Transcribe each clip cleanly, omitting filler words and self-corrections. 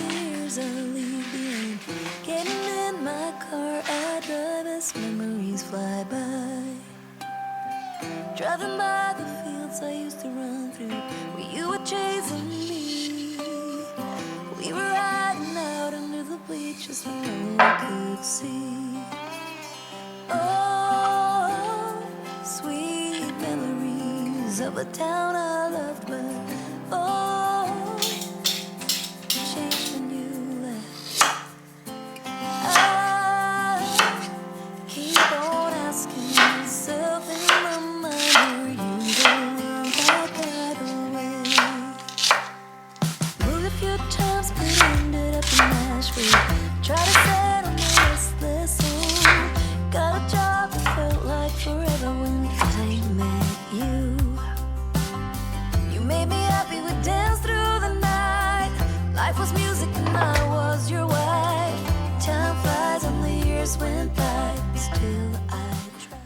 fears I leave behind. Getting in my car, I drive as memories fly by. Driving by the fields I used to run through, where you were chasing me. We were riding out under the bleachers where no one could see. Oh, sweet memories of a town I loved, but oh, changed when you left. I keep on asking myself in my mind, were you the one that got away? Moved a few times but ended up in Nashville. Tried to settle my restless soul. Got a job that felt like forever when I met you. You made me happy, we danced through the night. Life was music and I was your wife. Time flies and the years went by, still I tried.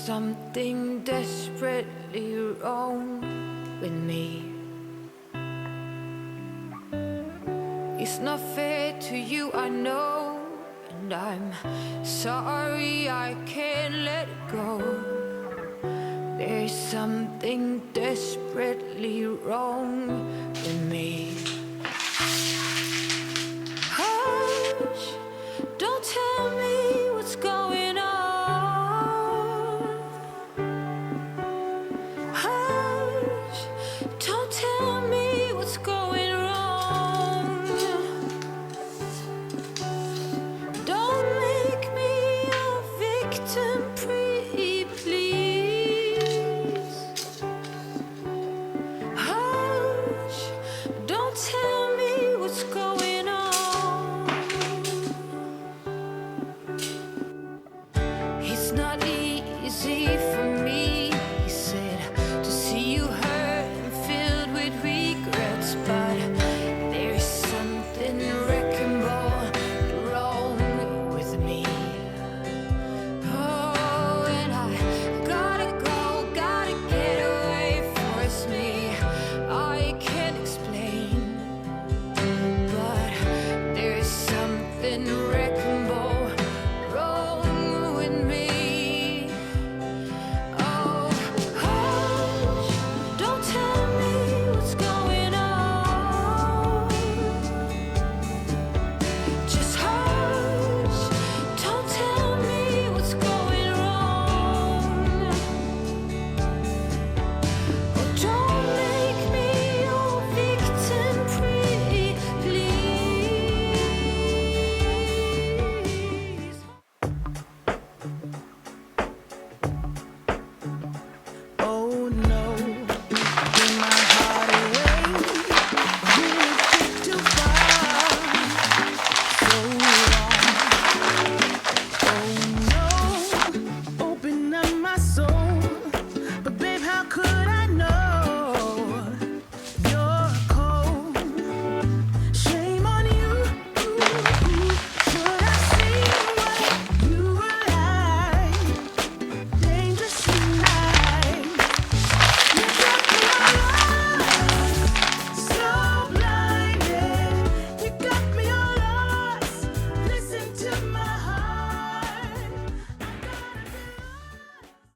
Something desperately wrong with me. It's not fair to you, I know, and I'm sorry I can't let it go. There's something desperately wrong with me. Hush, don't tell me what's going on. It's not easy